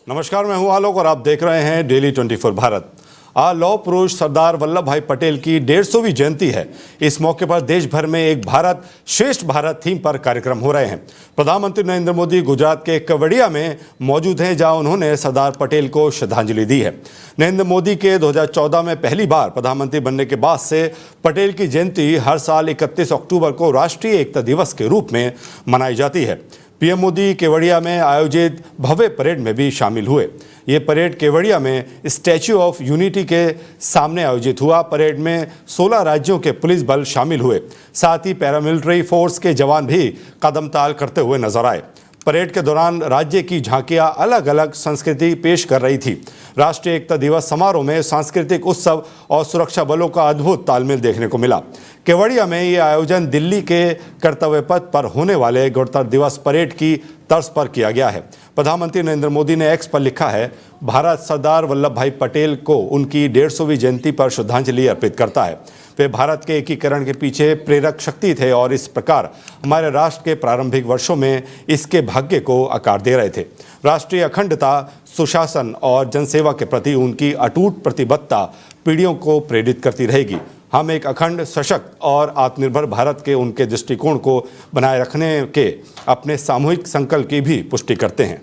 नमस्कार, मैं हूं आलोक और आप देख रहे हैं डेली 24 भारत। आज लौह पुरुष सरदार वल्लभ भाई पटेल की 150वीं जयंती है। इस मौके पर देश भर में एक भारत श्रेष्ठ भारत थीम पर कार्यक्रम हो रहे हैं। प्रधानमंत्री नरेंद्र मोदी गुजरात के केवड़िया में मौजूद हैं, जहां उन्होंने सरदार पटेल को श्रद्धांजलि दी है। नरेंद्र मोदी के 2014 में पहली बार प्रधानमंत्री बनने के बाद से पटेल की जयंती हर साल 31 अक्टूबर को राष्ट्रीय एकता दिवस के रूप में मनाई जाती है। पीएम मोदी केवड़िया में आयोजित भव्य परेड में भी शामिल हुए। ये परेड केवड़िया में स्टैच्यू ऑफ यूनिटी के सामने आयोजित हुआ। परेड में 16 राज्यों के पुलिस बल शामिल हुए, साथ ही पैरामिलिट्री फोर्स के जवान भी कदम ताल करते हुए नजर आए। परेड के दौरान राज्य की झांकियां अलग अलग संस्कृति पेश कर रही थी। राष्ट्रीय एकता दिवस समारोह में सांस्कृतिक उत्सव और सुरक्षा बलों का अद्भुत तालमेल देखने को मिला। केवड़िया में ये आयोजन दिल्ली के कर्तव्य पथ पर होने वाले गणतंत्र दिवस परेड की तर्ज पर किया गया है। प्रधानमंत्री नरेंद्र मोदी ने एक्स पर लिखा है, भारत सरदार वल्लभ भाई पटेल को उनकी 150वीं जयंती पर श्रद्धांजलि अर्पित करता है। वे भारत के एकीकरण के पीछे प्रेरक शक्ति थे और इस प्रकार हमारे राष्ट्र के प्रारंभिक वर्षों में इसके भाग्य को आकार दे रहे थे। राष्ट्रीय अखंडता, सुशासन और जनसेवा के प्रति उनकी अटूट प्रतिबद्धता पीढ़ियों को प्रेरित करती रहेगी। हम एक अखंड, सशक्त और आत्मनिर्भर भारत के उनके दृष्टिकोण को बनाए रखने के अपने सामूहिक संकल्प की भी पुष्टि करते हैं।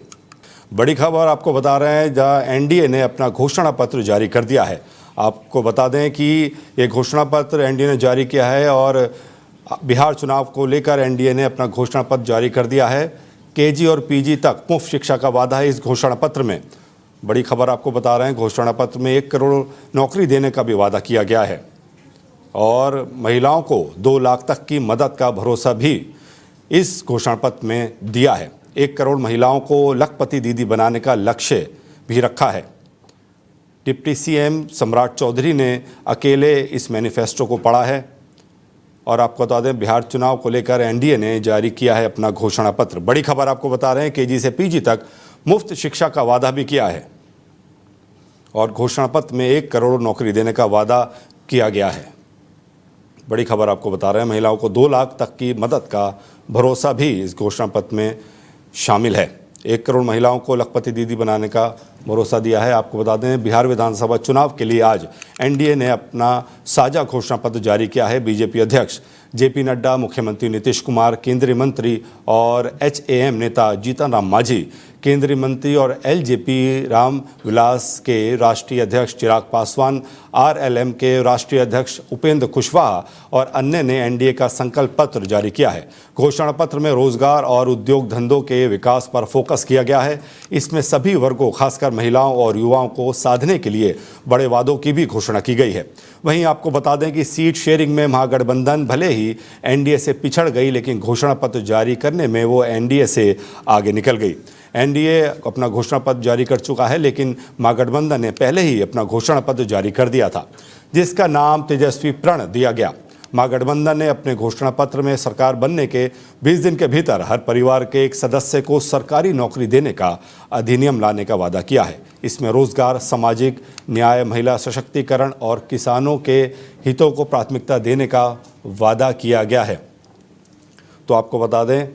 बड़ी खबर आपको बता रहे हैं, जहां एनडीए ने अपना घोषणा पत्र जारी कर दिया है। आपको बता दें कि ये घोषणा पत्र एनडीए ने जारी किया है और बिहार चुनाव को लेकर एनडीए ने अपना घोषणा पत्र जारी कर दिया है। केजी और पीजी तक मुफ्त शिक्षा का वादा है इस घोषणा पत्र में। बड़ी खबर आपको बता रहे हैं, घोषणा पत्र में 1 करोड़ नौकरी देने का भी वादा किया गया है और महिलाओं को 2 लाख तक की मदद का भरोसा भी इस घोषणा पत्र में दिया है। 1 करोड़ महिलाओं को लखपति दीदी बनाने का लक्ष्य भी रखा है। डिप्टी सीएम सम्राट चौधरी ने अकेले इस मैनिफेस्टो को पढ़ा है और आपको बता दें, बिहार चुनाव को लेकर एनडीए ने जारी किया है अपना घोषणा पत्र। बड़ी खबर आपको बता रहे हैं, केजी से पीजी तक मुफ्त शिक्षा का वादा भी किया है और घोषणा पत्र में 1 करोड़ नौकरी देने का वादा किया गया है। बड़ी खबर आपको बता रहे हैं, महिलाओं को 2 लाख तक की मदद का भरोसा भी इस घोषणा पत्र में शामिल है। 1 करोड़ महिलाओं को लखपति दीदी बनाने का भरोसा दिया है। आपको बता दें, बिहार विधानसभा चुनाव के लिए आज एनडीए ने अपना साझा घोषणा पत्र जारी किया है। बीजेपी अध्यक्ष जेपी नड्डा, मुख्यमंत्री नीतीश कुमार, केंद्रीय मंत्री और एचएएम नेता जीतन राम मांझी, केंद्रीय मंत्री और एलजेपी राम विलास के राष्ट्रीय अध्यक्ष चिराग पासवान, आरएलएम के राष्ट्रीय अध्यक्ष उपेंद्र कुशवाहा और अन्य ने एनडीए का संकल्प पत्र जारी किया है। घोषणा पत्र में रोजगार और उद्योग धंधों के विकास पर फोकस किया गया है। इसमें सभी वर्गों, खासकर महिलाओं और युवाओं को साधने के लिए बड़े वादों की भी घोषणा की गई है। वहीं आपको बता दें कि सीट शेयरिंग में महागठबंधन भले ही एनडीए से पिछड़ गई, लेकिन घोषणा पत्र जारी करने में वो एनडीए से आगे निकल गई। एनडीए अपना घोषणा पत्र जारी कर चुका है, लेकिन महागठबंधन ने पहले ही अपना घोषणा पत्र जारी कर दिया था, जिसका नाम तेजस्वी प्रण दिया गया। महागठबंधन ने अपने घोषणा पत्र में सरकार बनने के 20 दिन के भीतर हर परिवार के एक सदस्य को सरकारी नौकरी देने का अधिनियम लाने का वादा किया है। इसमें रोजगार, सामाजिक न्याय, महिला सशक्तिकरण और किसानों के हितों को प्राथमिकता देने का वादा किया गया है। तो आपको बता दें,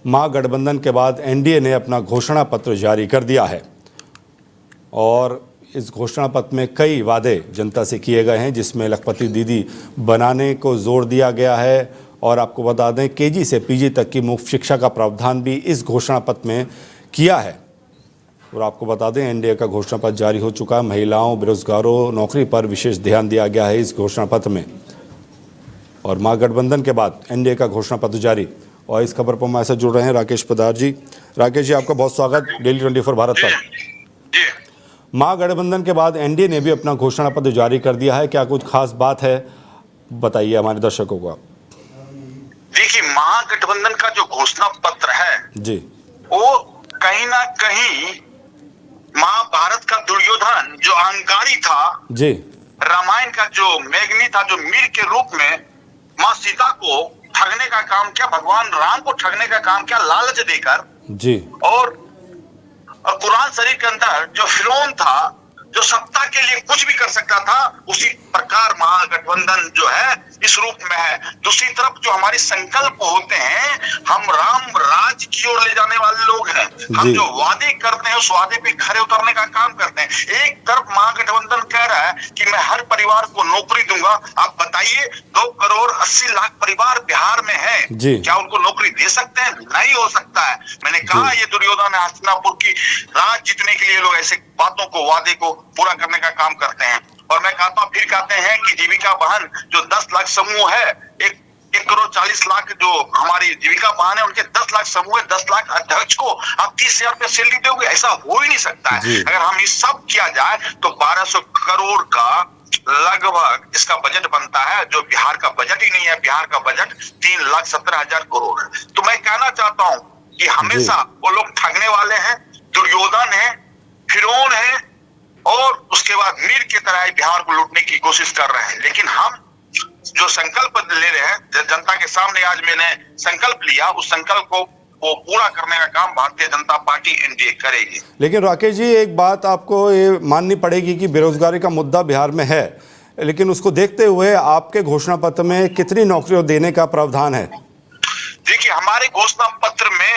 महागठबंधन के बाद एनडीए ने अपना घोषणा पत्र जारी कर दिया है और इस घोषणा पत्र में कई वादे जनता से किए गए हैं, जिसमें लखपति दीदी बनाने को जोर दिया गया है और आपको बता दें, केजी से पीजी तक की मुफ्त शिक्षा का प्रावधान भी इस घोषणा पत्र में किया है। और आपको बता दें, एनडीए का घोषणा पत्र जारी हो चुका है। महिलाओं, बेरोजगारों, नौकरी पर विशेष ध्यान दिया गया है इस घोषणा पत्र में। और महागठबंधन के बाद एनडीए का घोषणा पत्र जारी। और इस खबर पर हमारे साथ जुड़ रहे हैं राकेश पदार जी। राकेश जी, आपका बहुत स्वागत डेली 24 भारत पर। महागठबंधन के बाद एनडीए ने भी अपना घोषणा पत्र जारी कर दिया है, क्या कुछ खास बात है, बताइए हमारे दर्शकों को आप। देखिए, महागठबंधन का जो घोषणा पत्र है जी, वो कहीं ना कहीं महाभारत का दुर्योधन जो अहंकारी था जी, रामायण का जो मेघनी था, जो मीर के रूप में माँ सीता को ठगने का काम किया, भगवान राम को ठगने का काम किया लालच देकर जी। और कुरान शरीफ के अंदर जो फिरौन था, जो सत्ता के लिए कुछ भी कर सकता था, उसी प्रकार महागठबंधन जो है इस रूप में है। दूसरी तरफ जो हमारे संकल्प होते हैं, हम राम राज की ओर ले जाने वाले लोग हैं। हम जो वादे करते हैं उस वादे पे खरे उतरने का काम करते हैं। एक तरफ महागठबंधन कह रहा है कि मैं हर परिवार को नौकरी दूंगा। आप बताइए 2 करोड़ 80 लाख परिवार बिहार में है, क्या उनको नौकरी दे सकते हैं? नहीं हो सकता है। मैंने कहा ये दुर्योधन है, हस्तिनापुर की राज जीतने के लिए लोग ऐसे बातों को, वादे को पूरा करने का काम करते हैं। और मैं कहता हूं, फिर कहते हैं कि जीविका बहन जो 10 लाख समूह है, 1 करोड़ 40 लाख जो हमारी जीविका बहन है, उनके 10 लाख समूह है, 10 लाख अध्यक्ष को आप 30,000 रुपया सैलरी दोगे? ऐसा हो ही नहीं सकता है। अगर हम ये सब किया जाए तो 1200 करोड़ का लगभग इसका बजट बनता है, जो बिहार का बजट ही नहीं है। बिहार का बजट 3,17,000 करोड़ है। तो मैं कहना चाहता हूं कि हमेशा वो लोग ठगने वाले हैं, दुर्योधन है, फिरौन है, और उसके बाद मीर की तरह बिहार को लूटने की कोशिश कर रहे हैं। लेकिन हम जो संकल्प ले रहे हैं, जनता के सामने आज मैंने संकल्प लिया, उस संकल्प को पूरा करने का काम भारतीय जनता पार्टी एनडीए करेगी। लेकिन राकेश जी, एक बात आपको ये माननी पड़ेगी कि बेरोजगारी का मुद्दा बिहार में है, लेकिन उसको देखते हुए आपके घोषणा पत्र में कितनी नौकरियों देने का प्रावधान है? देखिए, हमारे घोषणा पत्र में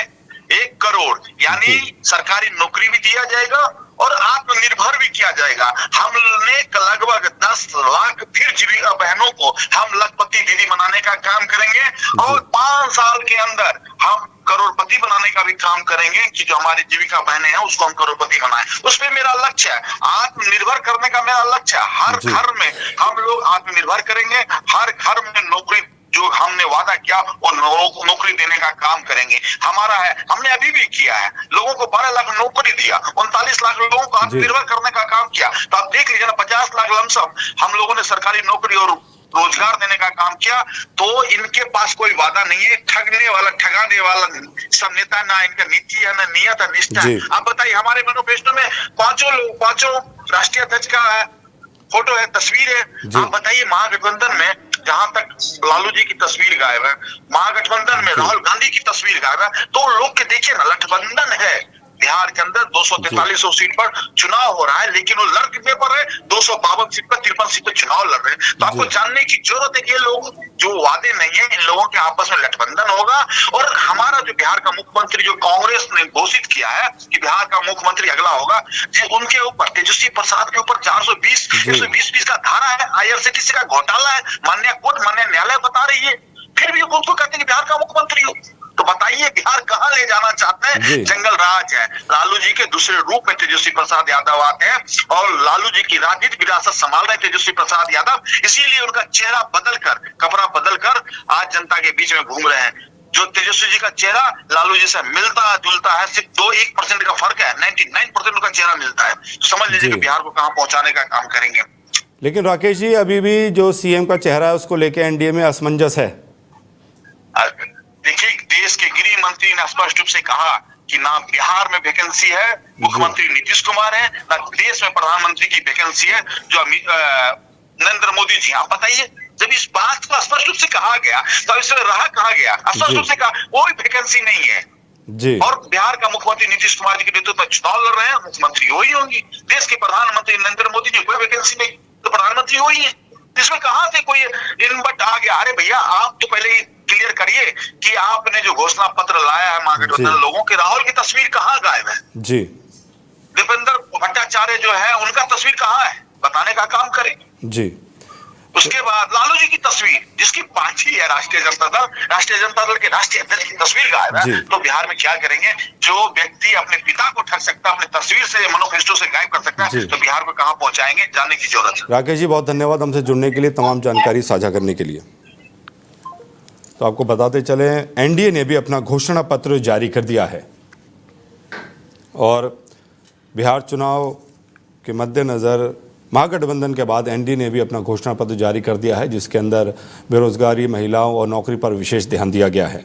1 करोड़ यानी सरकारी नौकरी भी दिया जाएगा और आत्मनिर्भर भी किया जाएगा। हमने लगभग 10 लाख फिर जीविका बहनों को हम लखपति दीदी बनाने का काम करेंगे और 5 साल के अंदर हम करोड़पति बनाने का भी काम करेंगे कि जो हमारी जीविका बहनें हैं उसको हम करोड़पति बनाएं। उस पे मेरा लक्ष्य है, आत्मनिर्भर करने का मेरा लक्ष्य है। हर घर में हम लोग आत्मनिर्भर करेंगे, हर घर में नौकरी जो हमने वादा किया वो नौकरी देने का काम करेंगे। हमारा है, हमने अभी भी किया है, लोगों को 12 लाख नौकरी दिया, 39 लाख लोगों को आत्मनिर्भर करने का काम किया। तो आप देख लीजिए ना, 50 लाख लमसम हम लोगों ने सरकारी नौकरी और रोजगार देने का काम किया। तो इनके पास कोई वादा नहीं है, ठगने वाला, ठगाने वाला सब नेता, ना इनका नीति है, ना नियत है, निष्ठा है। आप बताइए, हमारे मैनिफेस्टो में पांचों राष्ट्रीय अध्यक्ष का है, फोटो है, तस्वीर है। आप बताइए, महागठबंधन में जहां तक लालू जी की तस्वीर गायब है, महागठबंधन में राहुल गांधी की तस्वीर गायब है। तो लोग के देखिए ना, गठबंधन है बिहार के अंदर 243 सीट पर चुनाव हो रहा है, लेकिन वो लड़ कितने पर है? 252 सीट पर, 53 सीट पर चुनाव लड़ रहे हैं। तो आपको जानने की जरूरत है कि ये लोग जो वादे नहीं है, इन लोगों के आपस में गठबंधन होगा। और हमारा जो बिहार का मुख्यमंत्री जो कांग्रेस ने घोषित किया है कि बिहार का मुख्यमंत्री अगला होगा, उनके ऊपर तेजस्वी प्रसाद के ऊपर 420 120 का धारा है, IRCTC का घोटाला है, माननीय कोर्ट, माननीय न्यायालय बता रही है, फिर भी उसको कहते हैं कि बिहार का मुख्यमंत्री हो। तो बताइए, बिहार कहां ले जाना चाहते हैं? जंगल राज है। लालू जी के दूसरे रूप में तेजस्वी प्रसाद यादव आते हैं और लालू जी की राजनीतिक विरासत संभाल रहे तेजस्वी प्रसाद यादव। इसीलिए उनका चेहरा बदलकर, कपड़ा बदलकर आज जनता के बीच में घूम रहे हैं। जो तेजस्वी जी का चेहरा लालू जी से मिलता जुलता है, सिर्फ 2-1% का फर्क है, 99% उनका चेहरा मिलता है। तो समझ लीजिए कि बिहार को कहां पहुंचाने का काम करेंगे। लेकिन राकेश जी, अभी भी जो सीएम का चेहरा है उसको लेकर एनडीए में असमंजस है। देखिए, देश के गृह मंत्री ने स्पष्ट रूप से कहा कि ना बिहार में वैकेंसी है, मुख्यमंत्री नीतीश कुमार है, ना देश में प्रधानमंत्री की वैकेंसी है जो नरेंद्र मोदी जी। आप बताइए, जब इस बात को स्पष्ट रूप से कहा गया तो इसमें रहा कहा गया? स्पष्ट रूप से कहा कोई वैकेंसी नहीं है जी। और बिहार का मुख्यमंत्री नीतीश कुमार जी के नेतृत्व में चुनाव लड़ रहे हैं, मुख्यमंत्री वही होंगी। देश के प्रधानमंत्री नरेंद्र मोदी जी, कोई वैकेंसी नहीं, तो प्रधानमंत्री वही है। इसमें कहां से कोई इनबट आ गया? अरे भैया, आप तो पहले क्लियर करिए कि आपने जो घोषणा पत्र लाया है महागठबंधन लोगों के, राहुल की तस्वीर कहां गायब है जी? दीपेंद्र भट्टाचार्य जो है उनका तस्वीर कहां है? बताने का काम करें जी। उसके बाद लालू जी की तस्वीर, जिसकी पार्टी है राष्ट्रीय जनता दल के राष्ट्रीय अध्यक्ष की तस्वीर गायब है। तो बिहार में क्या करेंगे? जो व्यक्ति अपने पिता को ठग सकता है, अपने तस्वीर से, मैनिफेस्टो से गायब कर सकता है, तो बिहार को कहां पहुंचाएंगे? जानने की जरूरत है। राकेश जी, बहुत धन्यवाद हमसे जुड़ने के लिए, तमाम जानकारी साझा करने के लिए। तो आपको बताते चले, एनडीए ने भी अपना घोषणा पत्र जारी कर दिया है और बिहार चुनाव के मद्देनज़र महागठबंधन के बाद एनडीए ने भी अपना घोषणा पत्र जारी कर दिया है, जिसके अंदर बेरोजगारी, महिलाओं और नौकरी पर विशेष ध्यान दिया गया है।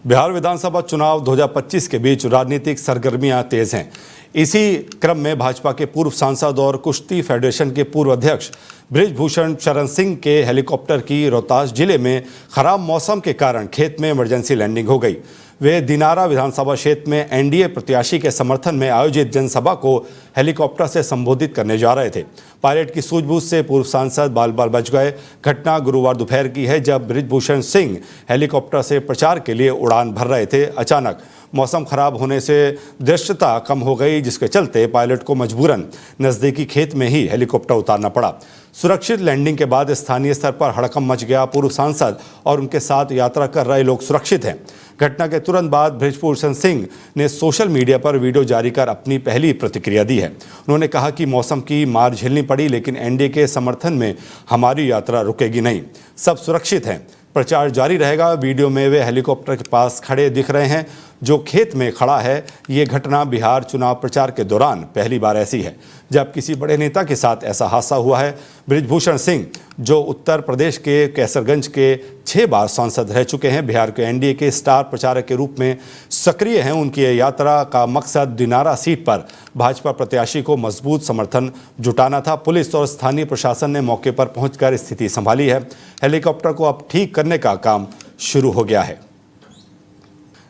बिहार विधानसभा चुनाव 2025 के बीच राजनीतिक सरगर्मियां तेज हैं। इसी क्रम में भाजपा के पूर्व सांसद और कुश्ती फेडरेशन के पूर्व अध्यक्ष बृजभूषण शरण सिंह के हेलीकॉप्टर की रोहतास जिले में खराब मौसम के कारण खेत में इमरजेंसी लैंडिंग हो गई। वे दिनारा विधानसभा क्षेत्र में एनडीए प्रत्याशी के समर्थन में आयोजित जनसभा को हेलीकॉप्टर से संबोधित करने जा रहे थे। पायलट की सूझबूझ से पूर्व सांसद बाल बाल बच गए। घटना गुरुवार दोपहर की है, जब बृजभूषण सिंह हेलीकॉप्टर से प्रचार के लिए उड़ान भर रहे थे। अचानक मौसम खराब होने से दृश्यता कम हो गई, जिसके चलते पायलट को मजबूरन नजदीकी खेत में ही हेलीकॉप्टर उतारना पड़ा। सुरक्षित लैंडिंग के बाद स्थानीय स्तर पर हड़कंप मच गया। पूर्व सांसद और उनके साथ यात्रा कर रहे लोग सुरक्षित हैं। घटना के तुरंत बाद बृजभूषण सिंह ने सोशल मीडिया पर वीडियो जारी कर अपनी पहली प्रतिक्रिया दी है। उन्होंने कहा कि मौसम की मार झेलनी पड़ी, लेकिन एनडीए के समर्थन में हमारी यात्रा रुकेगी नहीं। सब सुरक्षित हैं, प्रचार जारी रहेगा। वीडियो में वे हेलीकॉप्टर के पास खड़े दिख रहे हैं, जो खेत में खड़ा है। ये घटना बिहार चुनाव प्रचार के दौरान पहली बार ऐसी है जब किसी बड़े नेता के साथ ऐसा हादसा हुआ है। बृजभूषण सिंह, जो उत्तर प्रदेश के कैसरगंज के 6 बार सांसद रह चुके हैं, बिहार के एनडीए के स्टार प्रचारक के रूप में सक्रिय हैं। उनकी यात्रा का मकसद दिनारा सीट पर भाजपा प्रत्याशी को मजबूत समर्थन जुटाना था। पुलिस और स्थानीय प्रशासन ने मौके पर पहुंचकर स्थिति संभाली है। हेलीकॉप्टर को अब ठीक करने का काम शुरू हो गया है।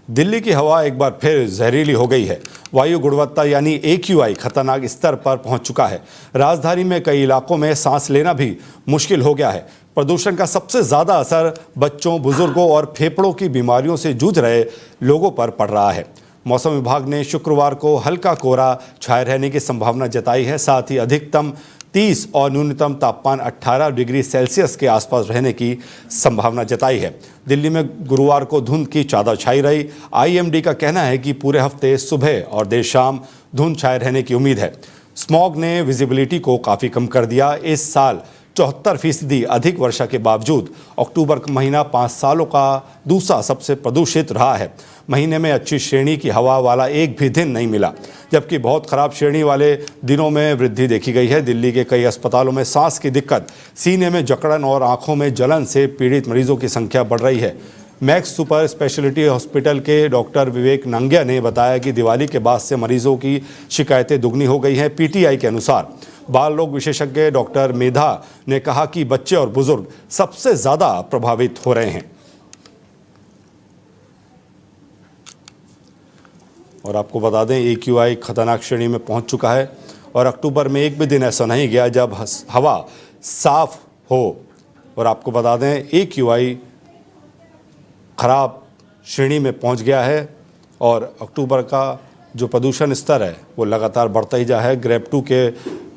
दिल्ली की हवा एक बार फिर जहरीली हो गई है। वायु गुणवत्ता यानी AQI खतरनाक स्तर पर पहुंच चुका है। राजधानी में कई इलाकों में सांस लेना भी मुश्किल हो गया है। प्रदूषण का सबसे ज़्यादा असर बच्चों, बुजुर्गों और फेफड़ों की बीमारियों से जूझ रहे लोगों पर पड़ रहा है। मौसम विभाग ने शुक्रवार को हल्का कोहरा छाए रहने की संभावना जताई है। साथ ही अधिकतम 30 और न्यूनतम तापमान 18 डिग्री सेल्सियस के आसपास रहने की संभावना जताई है। दिल्ली में गुरुवार को धुंध की चादर छाई रही। IMD का कहना है कि पूरे हफ्ते सुबह और देर शाम धुंध छाए रहने की उम्मीद है। स्मॉग ने विजिबिलिटी को काफ़ी कम कर दिया। इस साल 74% अधिक वर्षा के बावजूद अक्टूबर का महीना 5 सालों का दूसरा सबसे प्रदूषित रहा है। महीने में अच्छी श्रेणी की हवा वाला एक भी दिन नहीं मिला, जबकि बहुत खराब श्रेणी वाले दिनों में वृद्धि देखी गई है। दिल्ली के कई अस्पतालों में सांस की दिक्कत, सीने में जकड़न और आंखों में जलन से पीड़ित मरीजों की संख्या बढ़ रही है। मैक्स सुपर स्पेशलिटी हॉस्पिटल के डॉक्टर विवेक नांगिया ने बताया कि दिवाली के बाद से मरीजों की शिकायतें दुगनी हो गई हैं। PTI के अनुसार बाल रोग विशेषज्ञ डॉक्टर मेधा ने कहा कि बच्चे और बुजुर्ग सबसे ज़्यादा प्रभावित हो रहे हैं। और आपको बता दें, AQI खतरनाक श्रेणी में पहुंच चुका है और अक्टूबर में एक भी दिन ऐसा नहीं गया जब हवा साफ हो। और आपको बता दें, AQI खराब श्रेणी में पहुंच गया है और अक्टूबर का जो प्रदूषण स्तर है वो लगातार बढ़ता ही जा है। ग्रेड 2 के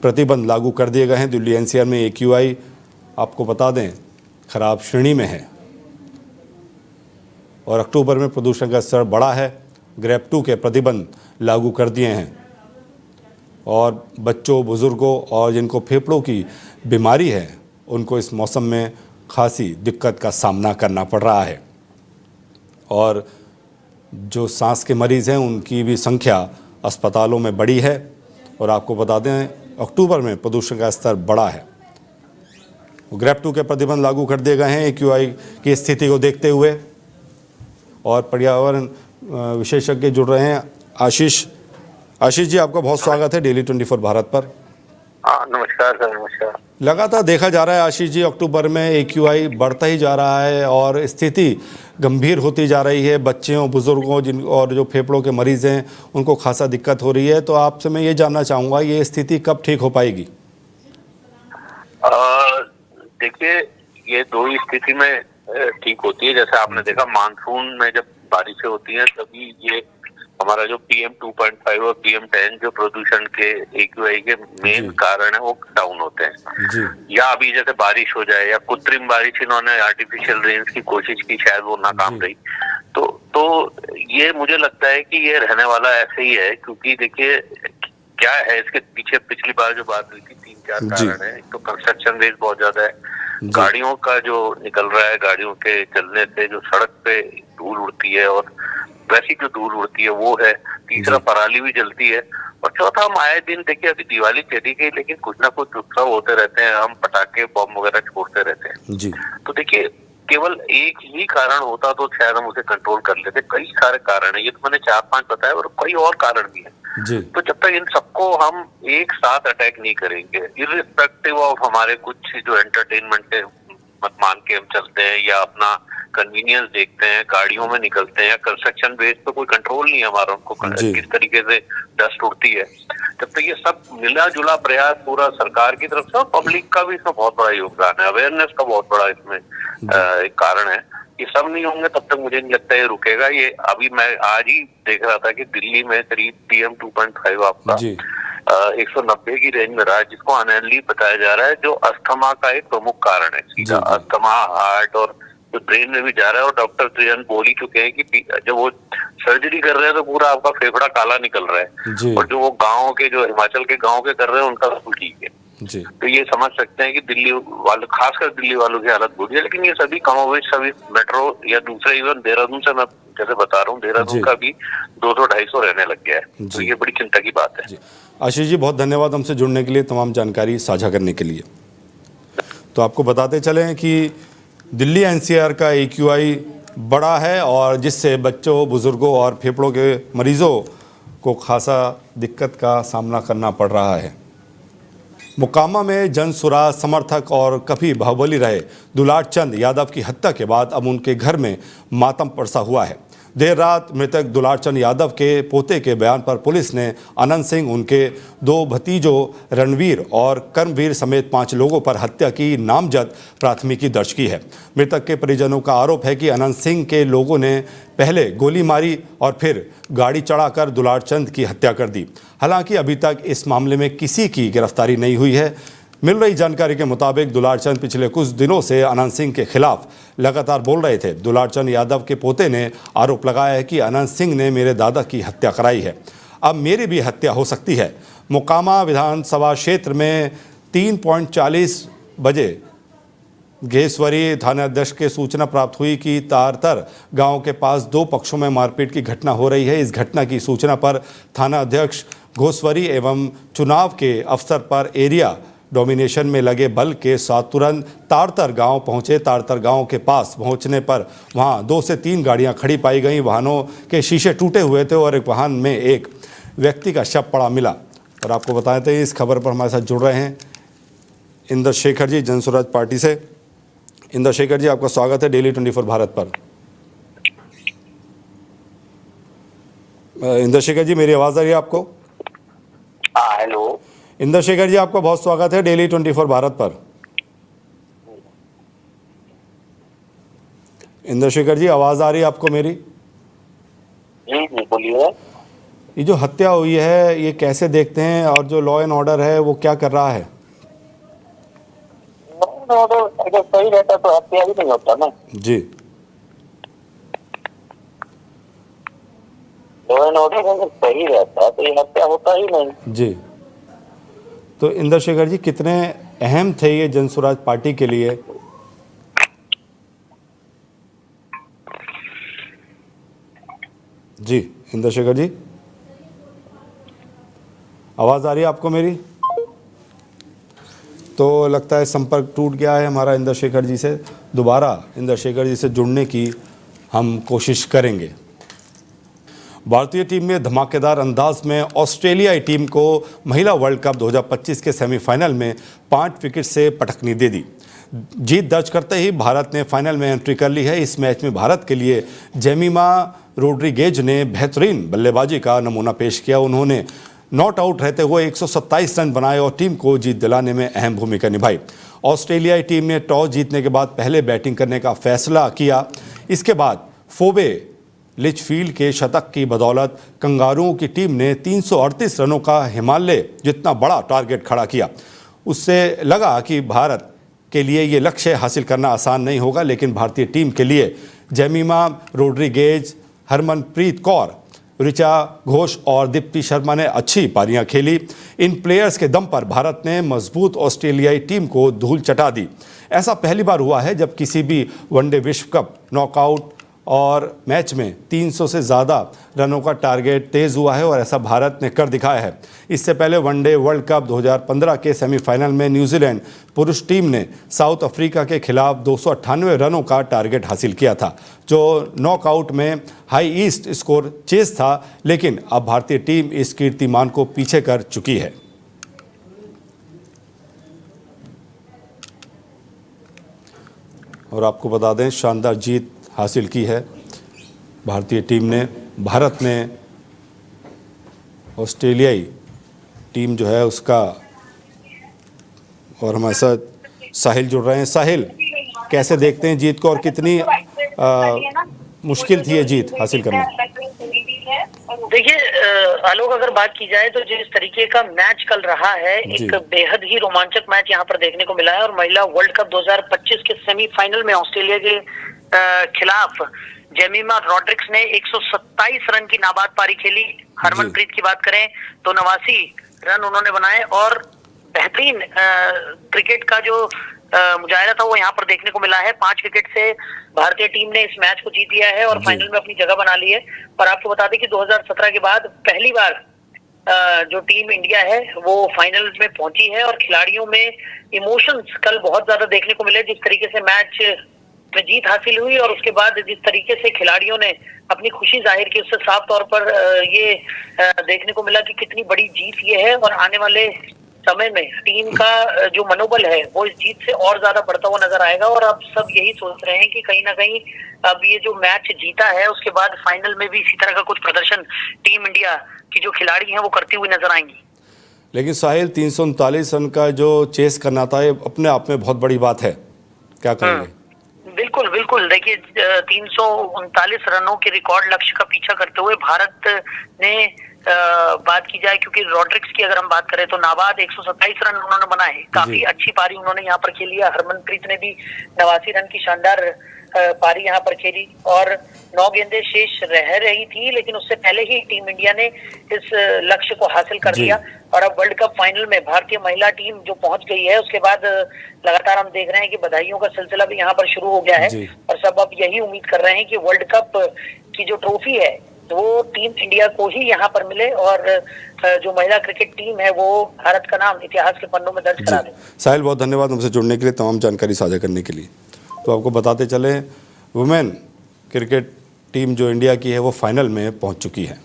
प्रतिबंध लागू कर दिए गए हैं। दिल्ली NCR में AQI आपको बता दें खराब श्रेणी में है और अक्टूबर में प्रदूषण का स्तर बढ़ा है। ग्रेड 2 के प्रतिबंध लागू कर दिए हैं और बच्चों, बुजुर्गों और जिनको फेफड़ों की बीमारी है उनको इस मौसम में खासी दिक्कत का सामना करना पड़ रहा है। और जो सांस के मरीज़ हैं उनकी भी संख्या अस्पतालों में बढ़ी है। और आपको बता दें, अक्टूबर में प्रदूषण का स्तर बढ़ा है। ग्रेड 2 के प्रतिबंध लागू कर दिए गए हैं AQI की स्थिति को देखते हुए। और पर्यावरण विशेषज्ञ जुड़ रहे हैं। आशीष जी, आपका बहुत स्वागत है डेली 24 भारत पर। नमस्कार सर। नमस्कार। लगातार देखा जा रहा है आशीष जी, अक्टूबर में AQI बढ़ता ही जा रहा है और स्थिति गंभीर होती जा रही है। बच्चों, बुजुर्गों और जो फेफड़ों के मरीज़ हैं उनको खासा दिक्कत हो रही है। तो आपसे मैं ये जानना चाहूँगा, ये स्थिति कब ठीक हो पाएगी? देखिए, ये दो ही स्थिति में ठीक होती है। जैसे आपने देखा, मानसून में जब बारिशें होती हैं तभी ये हमारा जो PM 2.5 और PM 10 जो प्रदूषण के AQI के मेन कारण है वो डाउन होते हैं जी। या अभी जैसे बारिश हो जाए या कृत्रिम बारिश, इन्होंने आर्टिफिशियल रेन्स की कोशिश की, शायद वो नाकाम रही। तो ये मुझे लगता है कि ये रहने वाला ऐसे ही है, क्योंकि देखिए क्या है इसके पीछे। पिछली बार जो बात हुई थी, 3-4 कारण है। एक तो कंस्ट्रक्शन रेट बहुत ज्यादा है, गाड़ियों का जो निकल रहा है, गाड़ियों के चलने से जो सड़क पे धूल उड़ती है और वैसी जो धूल उड़ती है वो है। तीसरा, पराली भी जलती है। और चौथा, हम आए दिन देखिए, अभी दिवाली चली गई लेकिन कुछ ना कुछ उत्सव होते रहते हैं, हम पटाखे बम वगैरह छोड़ते रहते हैं जी। तो देखिए, केवल एक ही कारण होता तो शायद हम उसे कंट्रोल कर लेते। कई सारे कारण है, ये तो मैंने 4-5 बताया और कई और कारण भी है जी। तो जब तक इन सबको हम एक साथ अटैक नहीं करेंगे, इर्रिस्पेक्टिव ऑफ हमारे कुछ जो एंटरटेनमेंट है मत मान के हम चलते हैं या अपना कन्वीनियंस देखते हैं, गाड़ियों में निकलते हैं, कंस्ट्रक्शन बेस पे कोई कंट्रोल नहीं है हमारा उनको किस तरीके से डस्ट उड़ती है। जब तक ये सब मिला जुला प्रयास पूरा सरकार की तरफ से और पब्लिक का भी इसमें बहुत बड़ा योगदान है, अवेयरनेस का बहुत बड़ा इसमें एक कारण है, ये सब नहीं होंगे तब तक मुझे नहीं लगता ये रुकेगा। ये अभी मैं आज ही देख रहा था कि दिल्ली में करीब PM 2.5 आपका 190 की रेंज में रहा है, जिसको अनअनली बताया जा रहा है जो अस्थमा का एक प्रमुख कारण है। सीधा अस्थमा, हार्ट और जो ब्रेन में भी जा रहा है। और डॉक्टर त्रियन बोल ही चुके हैं कि जब वो सर्जरी कर रहे हैं तो पूरा आपका फेफड़ा काला निकल रहा है, और जो वो गाँव के, जो हिमाचल के गाँव के कर रहे हैं उनका बिल्कुल ठीक है। तो ये समझ सकते हैं कि दिल्ली वालों, खासकर दिल्ली वालों की हालत बुरी है। लेकिन ये सभी कमोवेश सभी मेट्रो या दूसरे, इवन देहरादून से मैं जैसे बता रहा हूँ, देहरादून का भी 200-250 रहने लग गया है। तो ये बड़ी चिंता की बात है। आशीष जी, बहुत धन्यवाद हमसे जुड़ने के लिए, तमाम जानकारी साझा करने के लिए। तो आपको बताते चलें कि दिल्ली NCR का AQI बड़ा है, और जिससे बच्चों, बुजुर्गों और फेफड़ों के मरीजों को खासा दिक्कत का सामना करना पड़ रहा है। मोकामा में जनसुराज समर्थक और कभी बाहुबली रहे दुलार चंद यादव की हत्या के बाद अब उनके घर में मातम परसा हुआ है। देर रात मृतक दुलार चंद यादव के पोते के बयान पर पुलिस ने अनंत सिंह, उनके 2 भतीजों रणवीर और कर्मवीर समेत 5 लोगों पर हत्या की नामजद प्राथमिकी दर्ज की है। मृतक के परिजनों का आरोप है कि अनंत सिंह के लोगों ने पहले गोली मारी और फिर गाड़ी चढ़ाकर दुलार चंद की हत्या कर दी। हालांकि अभी तक इस मामले में किसी की गिरफ्तारी नहीं हुई है। मिल रही जानकारी के मुताबिक दुलार चंद पिछले कुछ दिनों से अनंत सिंह के खिलाफ लगातार बोल रहे थे। दुलार चंद यादव के पोते ने आरोप लगाया है कि अनंत सिंह ने मेरे दादा की हत्या कराई है, अब मेरी भी हत्या हो सकती है। मोकामा विधानसभा क्षेत्र में 3:40 बजे घेसवरी थानाध्यक्ष के सूचना प्राप्त हुई कि तारतर गांव के पास 2 पक्षों में मारपीट की घटना हो रही है। इस घटना की सूचना पर थानाध्यक्ष घोसवरी एवं चुनाव के अवसर पर एरिया डोमिनेशन में लगे बल के साथ तुरंत तारतर गांव पहुंचे। तारतर गांव के पास पहुंचने पर वहां 2 से 3 गाड़ियां खड़ी पाई गईं। वाहनों के शीशे टूटे हुए थे और एक वाहन में एक व्यक्ति का शव पड़ा मिला। और आपको बताएं थे, इस खबर पर हमारे साथ जुड़ रहे हैं इंदर शेखर जी, जनसुराज पार्टी से। इंदर शेखर जी, आपका स्वागत है डेली 24 भारत पर। इंदर शेखर जी, मेरी आवाज़ आ रही है आपको? हाँ, हेलो। इंदर शेखर जी, आपका बहुत स्वागत है डेली 24 भारत पर। इंदर शेखर जी, आवाज आ रही है आपको मेरी? जी बोलिए। ये जो हत्या हुई है ये कैसे देखते हैं, और जो लॉ एंड ऑर्डर है वो क्या कर रहा है? अगर सही रहता तो हत्या भी नहीं होता ना जी। लॉ एंड ऑर्डर अगर सही रहता तो ये हत्या होता ही नहीं। जी। तो इंदर शेखर जी, कितने अहम थे ये जनसुराज पार्टी के लिए? जी इंदर शेखर जी, आवाज़ आ रही है आपको मेरी? तो लगता है संपर्क टूट गया है हमारा इंदर शेखर जी से। दोबारा इंदर शेखर जी से जुड़ने की हम कोशिश करेंगे। भारतीय टीम ने धमाकेदार अंदाज में ऑस्ट्रेलियाई टीम को महिला वर्ल्ड कप 2025 के सेमीफाइनल में 5 विकेट से पटकनी दे दी। जीत दर्ज करते ही भारत ने फाइनल में एंट्री कर ली है। इस मैच में भारत के लिए जेमिमा रोड्रिगेज ने बेहतरीन बल्लेबाजी का नमूना पेश किया। उन्होंने नॉट आउट रहते हुए 127 रन बनाए और टीम को जीत दिलाने में अहम भूमिका निभाई। ऑस्ट्रेलियाई टीम ने टॉस जीतने के बाद पहले बैटिंग करने का फैसला किया। इसके बाद फोबे लिचफील्ड के शतक की बदौलत कंगारुओं की टीम ने 338 रनों का हिमालय जितना बड़ा टारगेट खड़ा किया। उससे लगा कि भारत के लिए ये लक्ष्य हासिल करना आसान नहीं होगा, लेकिन भारतीय टीम के लिए जेमिमा रोड्रिगेज, हरमनप्रीत कौर, ऋचा घोष और दीप्ति शर्मा ने अच्छी पारियां खेली। इन प्लेयर्स के दम पर भारत ने मजबूत ऑस्ट्रेलियाई टीम को धूल चटा दी। ऐसा पहली बार हुआ है जब किसी भी वनडे विश्व कप नॉकआउट और मैच में 300 से ज़्यादा रनों का टारगेट तेज़ हुआ है, और ऐसा भारत ने कर दिखाया है। इससे पहले वनडे वर्ल्ड कप 2015 के सेमीफाइनल में न्यूजीलैंड पुरुष टीम ने साउथ अफ्रीका के खिलाफ 298 रनों का टारगेट हासिल किया था, जो नॉकआउट में हाई ईस्ट स्कोर चेज था। लेकिन अब भारतीय टीम इस कीर्तिमान को पीछे कर चुकी है। और आपको बता दें, शानदार जीत हासिल की है भारतीय टीम ने। भारत ने ऑस्ट्रेलियाई टीम जो है उसका, और हमारे साथ साहिल जुड़ रहे हैं। साहिल, कैसे देखते हैं जीत को और कितनी मुश्किल थी ये जीत हासिल करना? देखिए आलोक, अगर बात की जाए तो जिस तरीके का मैच कल रहा है, एक बेहद ही रोमांचक मैच यहाँ पर देखने को मिला है। और महिला वर्ल्ड कप 2025 के सेमीफाइनल में ऑस्ट्रेलिया के खिलाफ जेमिमा रॉड्रिक्स ने 127 रन की नाबाद पारी खेली। हरमनप्रीत की बात करें तो 89 रन उन्होंने बनाए और बेहतरीन क्रिकेट का जो मुजाहिरा था वो यहाँ पर देखने को मिला है। 5 विकेट से भारतीय टीम ने इस मैच को जीत लिया है और फाइनल में अपनी जगह बना ली है। पर आपको बता दें कि 2017 के बाद पहली बार जो टीम इंडिया है वो फाइनल में पहुंची है और खिलाड़ियों में इमोशंस कल बहुत ज्यादा देखने को मिले। जिस तरीके से मैच में जीत हासिल हुई और उसके बाद जिस तरीके से खिलाड़ियों ने अपनी खुशी जाहिर की, उससे साफ तौर पर ये देखने को मिला कि कितनी बड़ी जीत ये है। और आने वाले समय में टीम का जो मनोबल है वो इस जीत से और ज्यादा बढ़ता हुआ नजर आएगा। और अब सब यही सोच रहे हैं कि कहीं ना कहीं अब ये जो मैच जीता है उसके बाद फाइनल में भी इसी तरह का कुछ प्रदर्शन टीम इंडिया की जो खिलाड़ी हैं वो करती हुई नजर आएंगी। लेकिन साहिल, 339 रन का जो चेस करना था ये अपने आप में बहुत बड़ी बात है, क्या कहेंगे? बिल्कुल बिल्कुल। देखिए 339 रनों के रिकॉर्ड लक्ष्य का पीछा करते हुए भारत ने बात की जाए, क्योंकि रॉड्रिक्स की अगर हम बात करें तो नाबाद 127 रन उन्होंने बनाए। काफी अच्छी पारी उन्होंने यहाँ पर खेली है। हरमनप्रीत ने भी 89 रन की शानदार पारी यहाँ पर खेली और 9 गेंदें शेष रह रही थी, लेकिन उससे पहले ही टीम इंडिया ने इस लक्ष्य को हासिल कर लिया। और अब वर्ल्ड कप फाइनल में भारतीय महिला टीम जो पहुंच गई है उसके बाद लगातार हम देख रहे हैं कि बधाइयों का सिलसिला भी यहाँ पर शुरू हो गया है। और सब अब यही उम्मीद कर रहे हैं कि वर्ल्ड कप की जो ट्रॉफी है तो वो टीम इंडिया को ही यहाँ पर मिले और जो महिला क्रिकेट टीम है वो भारत का नाम इतिहास के पन्नों में दर्ज करा दे। साहिल, बहुत धन्यवाद हमसे जुड़ने के लिए, तमाम जानकारी साझा करने के लिए। तो आपको बताते चले, वुमेन क्रिकेट टीम जो इंडिया की है वो फाइनल में पहुंच चुकी है।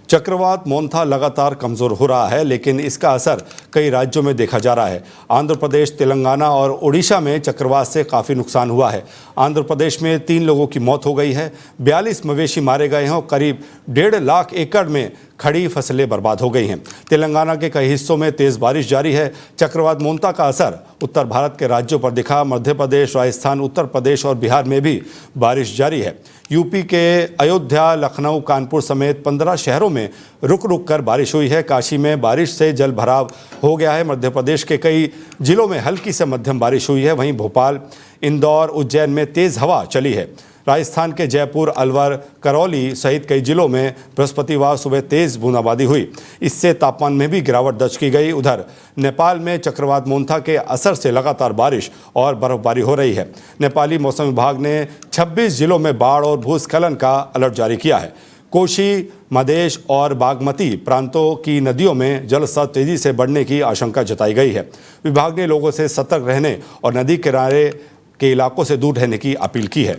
चक्रवात मोन्था लगातार कमज़ोर हो रहा है, लेकिन इसका असर कई राज्यों में देखा जा रहा है। आंध्र प्रदेश, तेलंगाना और उड़ीसा में चक्रवात से काफ़ी नुकसान हुआ है। आंध्र प्रदेश में 3 लोगों की मौत हो गई है, 42 मवेशी मारे गए हैं और करीब 1.5 लाख एकड़ में खड़ी फसलें बर्बाद हो गई हैं। तेलंगाना के कई हिस्सों में तेज़ बारिश जारी है। चक्रवात मोन्था का असर उत्तर भारत के राज्यों पर दिखा। मध्य प्रदेश, राजस्थान, उत्तर प्रदेश और बिहार में भी बारिश जारी है। यूपी के अयोध्या, लखनऊ, कानपुर समेत 15 शहरों में रुक रुक कर बारिश हुई है। काशी में बारिश से जल भराव हो गया है। मध्य प्रदेश के कई जिलों में हल्की से मध्यम बारिश हुई है। वहीं भोपाल, इंदौर, उज्जैन में तेज़ हवा चली है। राजस्थान के जयपुर, अलवर, करौली सहित कई जिलों में बृहस्पतिवार सुबह तेज़ बूंदाबांदी हुई। इससे तापमान में भी गिरावट दर्ज की गई। उधर नेपाल में चक्रवात मोन्था के असर से लगातार बारिश और बर्फबारी हो रही है। नेपाली मौसम विभाग ने 26 जिलों में बाढ़ और भूस्खलन का अलर्ट जारी किया है। कोशी, मधेश और बागमती प्रांतों की नदियों में जलस्तर तेजी से बढ़ने की आशंका जताई गई है। विभाग ने लोगों से सतर्क रहने और नदी किनारे के इलाकों से दूर रहने की अपील की है।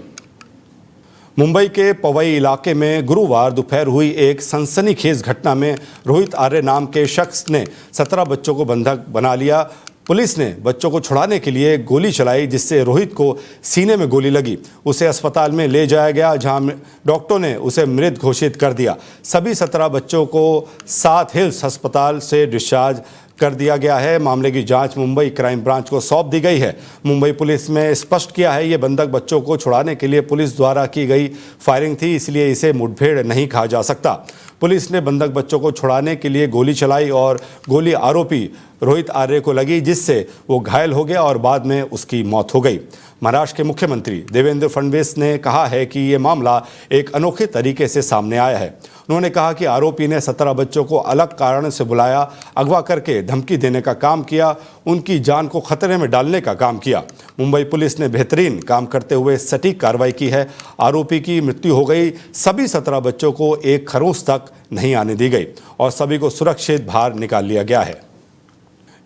मुंबई के पवई इलाके में गुरुवार दोपहर हुई एक सनसनीखेज घटना में रोहित आर्य नाम के शख्स ने 17 बच्चों को बंधक बना लिया। पुलिस ने बच्चों को छुड़ाने के लिए गोली चलाई, जिससे रोहित को सीने में गोली लगी। उसे अस्पताल में ले जाया गया, जहां डॉक्टरों ने उसे मृत घोषित कर दिया। सभी 17 बच्चों को साउथ हिल्स अस्पताल से डिस्चार्ज कर दिया गया है। मामले की जांच मुंबई क्राइम ब्रांच को सौंप दी गई है। मुंबई पुलिस ने स्पष्ट किया है, ये बंधक बच्चों को छुड़ाने के लिए पुलिस द्वारा की गई फायरिंग थी, इसलिए इसे मुठभेड़ नहीं कहा जा सकता। पुलिस ने बंधक बच्चों को छुड़ाने के लिए गोली चलाई और गोली आरोपी रोहित आर्य को लगी, जिससे वो घायल हो गया और बाद में उसकी मौत हो गई। महाराष्ट्र के मुख्यमंत्री देवेंद्र फडणवीस ने कहा है कि ये मामला एक अनोखे तरीके से सामने आया है। उन्होंने कहा कि आरोपी ने 17 बच्चों को अलग कारण से बुलाया, अगवा करके धमकी देने का काम किया, उनकी जान को खतरे में डालने का काम किया। मुंबई पुलिस ने बेहतरीन काम करते हुए सटीक कार्रवाई की है। आरोपी की मृत्यु हो गई। सभी 17 बच्चों को एक खरोंच तक नहीं आने दी गई और सभी को सुरक्षित बाहर निकाल लिया गया है।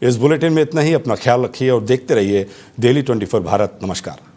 इस बुलेटिन में इतना ही। अपना ख्याल रखिए और देखते रहिए डेली 24 भारत। नमस्कार।